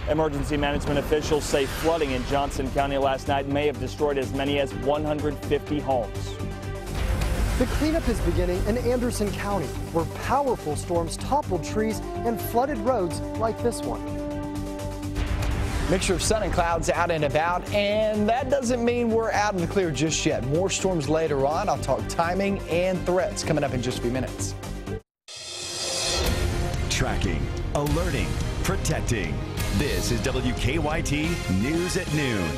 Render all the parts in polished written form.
Emergency management officials say flooding in Johnson County last night may have destroyed as many as 150 homes. The cleanup is beginning in Anderson County, where powerful storms toppled trees and flooded roads like this one. Mixture of sun and clouds out and about, and that doesn't mean we're out in the clear just yet. More storms later on. I'll talk timing and threats coming up in just a few minutes. Tracking, alerting, protecting. This is WKYT News at Noon.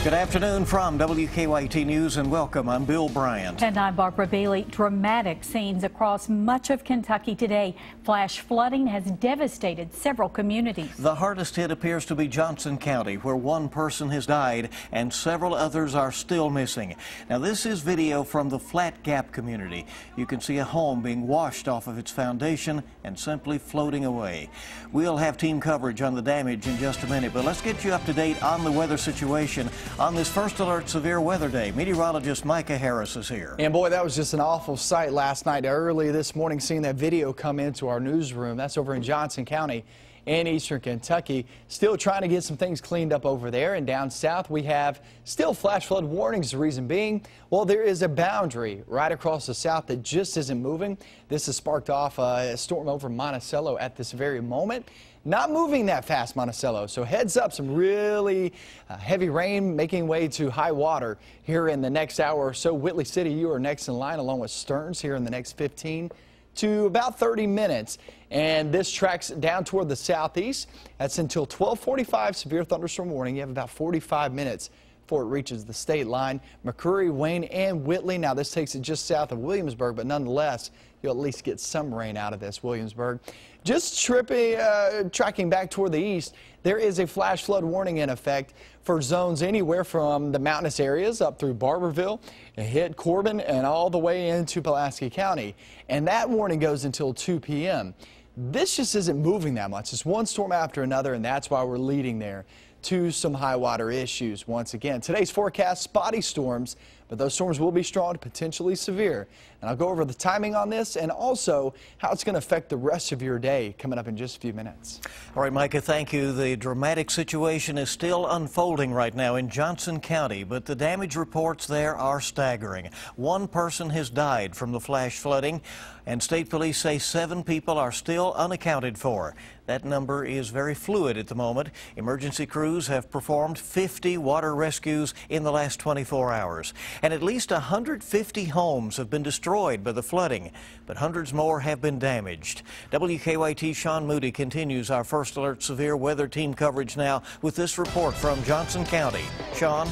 Good afternoon from WKYT News and welcome. I'm Bill Bryant. And I'm Barbara Bailey. Dramatic scenes across much of Kentucky today. Flash flooding has devastated several communities. The hardest hit appears to be Johnson County, where one person has died and several others are still missing. Now, this is video from the Flat Gap community. You can see a home being washed off of its foundation and simply floating away. We'll have team coverage on the damage in just a minute, but let's get you up to date on the weather situation. On this first alert severe weather day, meteorologist Micah Harris is here. And boy, that was just an awful sight last night. Early this morning, seeing that video come into our newsroom. That's over in Johnson County in eastern Kentucky. Still trying to get some things cleaned up over there. And down south, we have still flash flood warnings. The reason being, well, there is a boundary right across the south that just isn't moving. This has sparked off a storm over Monticello at this very moment. Not moving that fast, Monticello, so heads up, some really heavy rain making way to high water here in the next hour or so. Whitley City, you are next in line along with Stearns here in the next 15 to about 30 minutes. And this tracks down toward the southeast. That's until 12:45, severe thunderstorm warning. You have about 45 minutes before it reaches the state line. McCurry, Wayne, and Whitley. Now, this takes it just south of Williamsburg, but nonetheless, you'll at least get some rain out of this, Williamsburg. Just tracking back toward the east, there is a flash flood warning in effect for zones anywhere from the mountainous areas up through Barberville, hit Corbin, and all the way into Pulaski County. And that warning goes until 2 p.m. This just isn't moving that much. It's one storm after another, and that's why we're leading there to some high water issues once again. Today's forecast, spotty storms, but those storms will be strong, potentially severe. And I'll go over the timing on this and also how it's going to affect the rest of your day coming up in just a few minutes. All right, Micah, thank you. The dramatic situation is still unfolding right now in Johnson County, but the damage reports there are staggering. One person has died from the flash flooding, and state police say 7 people are still unaccounted for. That number is very fluid at the moment. Emergency crews have performed 50 water rescues in the last 24 hours. And at least 150 homes have been destroyed by the flooding, but hundreds more have been damaged. WKYT Sean Moody continues our first alert severe weather team coverage now with this report from Johnson County. Sean?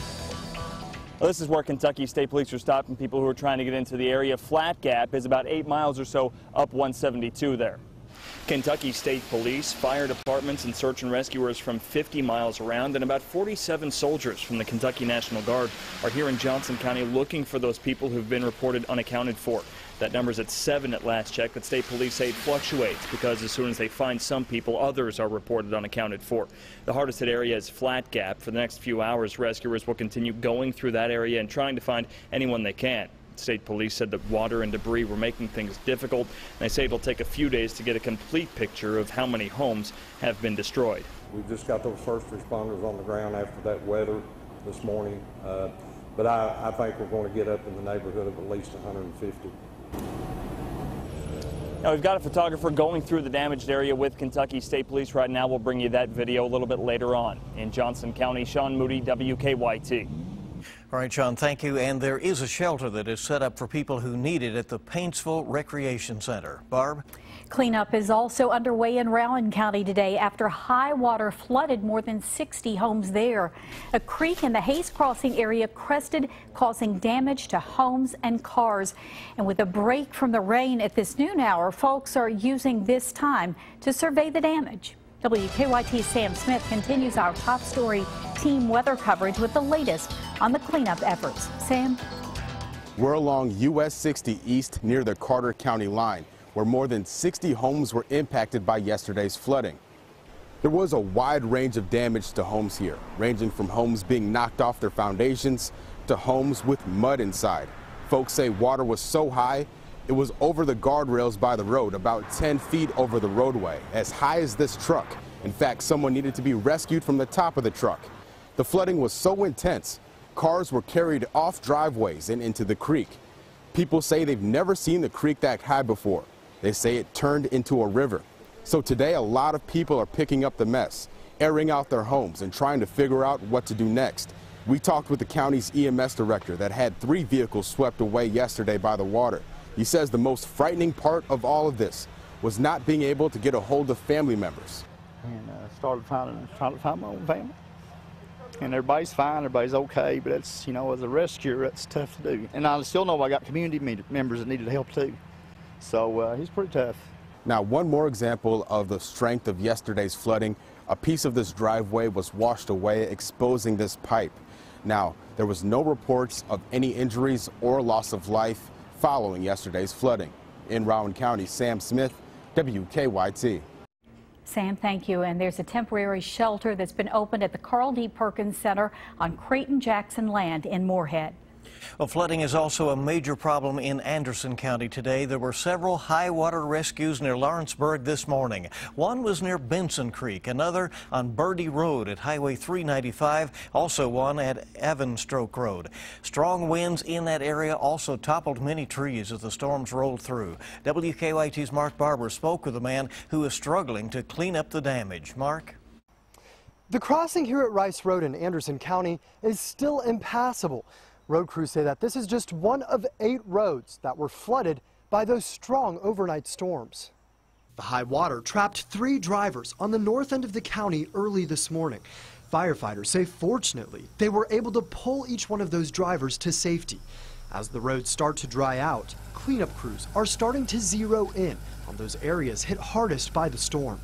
Well, this is where Kentucky State Police are stopping people who are trying to get into the area. Flat Gap is about 8 miles or so up 172 there. Kentucky State Police, fire departments, and search and rescuers from 50 miles around, and about 47 soldiers from the Kentucky National Guard are here in Johnson County looking for those people who've been reported unaccounted for. That number's at 7 at last check, but state police say it fluctuates because as soon as they find some people, others are reported unaccounted for. The hardest hit area is Flat Gap. For the next few hours, rescuers will continue going through that area and trying to find anyone they can. State police said that water and debris were making things difficult. They say it'll take a few days to get a complete picture of how many homes have been destroyed. We've just got those first responders on the ground after that weather this morning, but I think we're going to get up in the neighborhood of at least 150. Now, we've got a photographer going through the damaged area with Kentucky State Police right now. We'll bring you that video a little bit later on. In Johnson County, Sean Moody, WKYT. All right, Sean, thank you. And there is a shelter that is set up for people who need it at the Paintsville Recreation Center. Barb? Cleanup is also underway in Rowan County today after high water flooded more than 60 homes there. A creek in the Hayes Crossing area crested, causing damage to homes and cars. And with a break from the rain at this noon hour, folks are using this time to survey the damage. WKYT's Sam Smith continues our top story team weather coverage with the latest on the cleanup efforts. Sam? We're along US 60 East near the Carter County line, where more than 60 homes were impacted by yesterday's flooding. There was a wide range of damage to homes here, ranging from homes being knocked off their foundations to homes with mud inside. Folks say water was so high, it was over the guardrails by the road, about 10 feet over the roadway, as high as this truck. In fact, someone needed to be rescued from the top of the truck. The flooding was so intense, cars were carried off driveways and into the creek. People say they've never seen the creek that high before. They say it turned into a river. So today, a lot of people are picking up the mess, airing out their homes and trying to figure out what to do next. We talked with the county's EMS director that had 3 vehicles swept away yesterday by the water. He says the most frightening part of all of this was not being able to get a hold of family members. And started trying to find my own family. And everybody's fine, everybody's okay, but it's, you know, as a rescuer, it's tough to do. And I still know I got community members that needed help too. So he's pretty tough. Now, one more example of the strength of yesterday's flooding. A piece of this driveway was washed away, exposing this pipe. Now, there was no reports of any injuries or loss of life following yesterday's flooding. In Rowan County, Sam Smith, WKYT. Sam, thank you. And there's a temporary shelter that's been opened at the Carl D. Perkins Center on Creighton-Jackson land in Moorhead. Well, flooding is also a major problem in Anderson County today. There were several high water rescues near Lawrenceburg this morning. One was near Benson Creek, another on Birdie Road at Highway 395, also one at Evanstroke Road. Strong winds in that area also toppled many trees as the storms rolled through. WKYT's Mark Barber spoke with a man who is struggling to clean up the damage. Mark? The crossing here at Rice Road in Anderson County is still impassable. Road crews say that this is just one of 8 roads that were flooded by those strong overnight storms. The high water trapped 3 drivers on the north end of the county early this morning. Firefighters say fortunately they were able to pull each one of those drivers to safety. As the roads start to dry out, cleanup crews are starting to zero in on those areas hit hardest by the storm.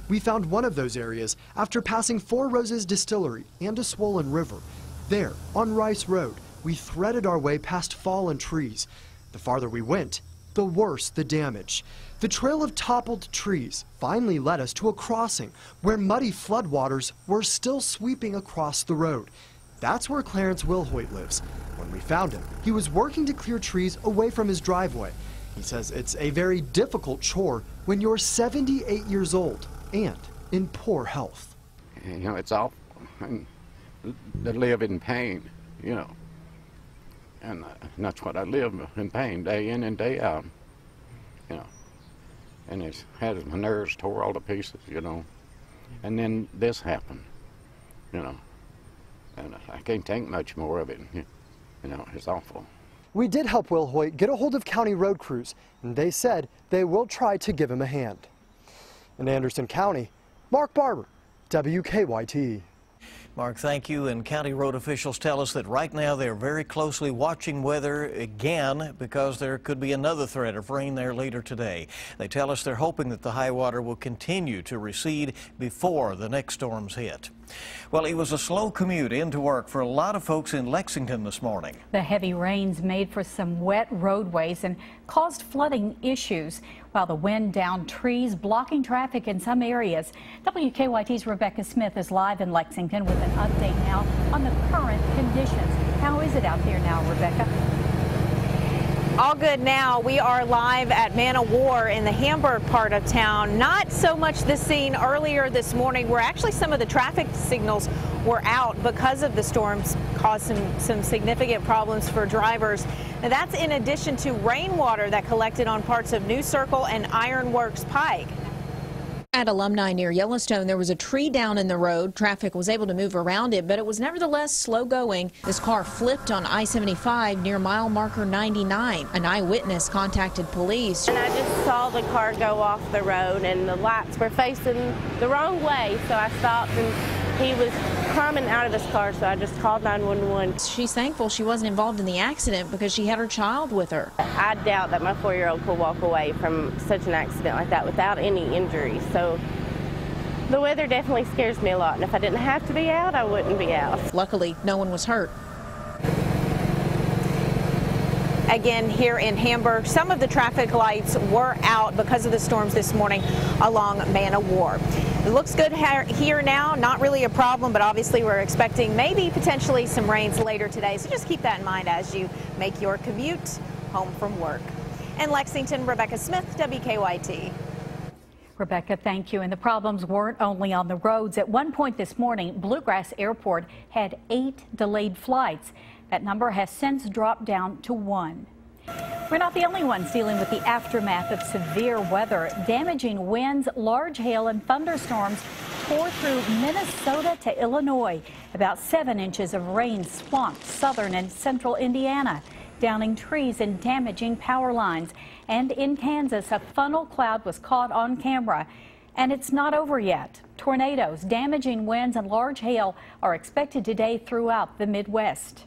We found one of those areas after passing 4 Roses Distillery and a swollen river. There, on Rice Road, we threaded our way past fallen trees. The farther we went, the worse the damage. The trail of toppled trees finally led us to a crossing where muddy floodwaters were still sweeping across the road. That's where Clarence Wilhoit lives. When we found him, he was working to clear trees away from his driveway. He says it's a very difficult chore when you're 78 years old and in poor health. You know, it's awful to live in pain, you know. And that's what I live in pain, day in and day out, you know. And it has my nerves tore all to pieces, you know. And then this happened, you know. And I can't take much more of it, you know, it's awful. We did help Wilhoit get a hold of county road crews, and they said they will try to give him a hand. In Anderson County, Mark Barber, WKYT. Mark, thank you. And county road officials tell us that right now they're very closely watching weather again because there could be another threat of rain there later today. They tell us they're hoping that the high water will continue to recede before the next storms hit. Well, it was a slow commute into work for a lot of folks in Lexington this morning. The heavy rains made for some wet roadways and caused flooding issues, while the wind downed trees, blocking traffic in some areas. WKYT's Rebecca Smith is live in Lexington with an update now on the current conditions. How is it out there now, Rebecca? All good now. We are live at Man o' War in the Hamburg part of town. Not so much the scene earlier this morning where actually some of the traffic signals were out because of the storms, caused some significant problems for drivers. Now that's in addition to rainwater that collected on parts of New Circle and Ironworks Pike. At Alumni near Yellowstone, there was a tree down in the road. Traffic was able to move around it, but it was nevertheless slow going. This car flipped on I-75 near mile marker 99. An eyewitness contacted police. And I just saw the car go off the road and the lights were facing the wrong way, so I stopped and he was climbing out of his car, so I just called 911. She's thankful she wasn't involved in the accident because she had her child with her. I doubt that my 4-year-old could walk away from such an accident like that without any injuries. So the weather definitely scares me a lot, and if I didn't have to be out, I wouldn't be out. Luckily, no one was hurt. Again, here in Hamburg, some of the traffic lights were out because of the storms this morning along Man o' War. It looks good here now, not really a problem, but obviously we're expecting maybe potentially some rains later today. So just keep that in mind as you make your commute home from work. In Lexington, Rebecca Smith, WKYT. Rebecca, thank you. And the problems weren't only on the roads. At one point this morning, Bluegrass Airport had 8 delayed flights. That number has since dropped down to 1. We're not the only ones dealing with the aftermath of severe weather. Damaging winds, large hail, and thunderstorms tore through Minnesota to Illinois. About 7 inches of rain swamped southern and central Indiana, downing trees and damaging power lines. And in Kansas, a funnel cloud was caught on camera. And it's not over yet. Tornadoes, damaging winds, and large hail are expected today throughout the Midwest.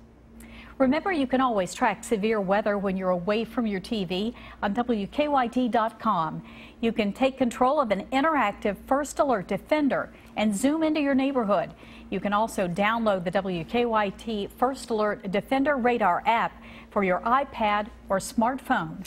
Remember, you can always track severe weather when you're away from your TV on WKYT.com. You can take control of an interactive First Alert Defender and zoom into your neighborhood. You can also download the WKYT First Alert Defender Radar app for your iPad or smartphone.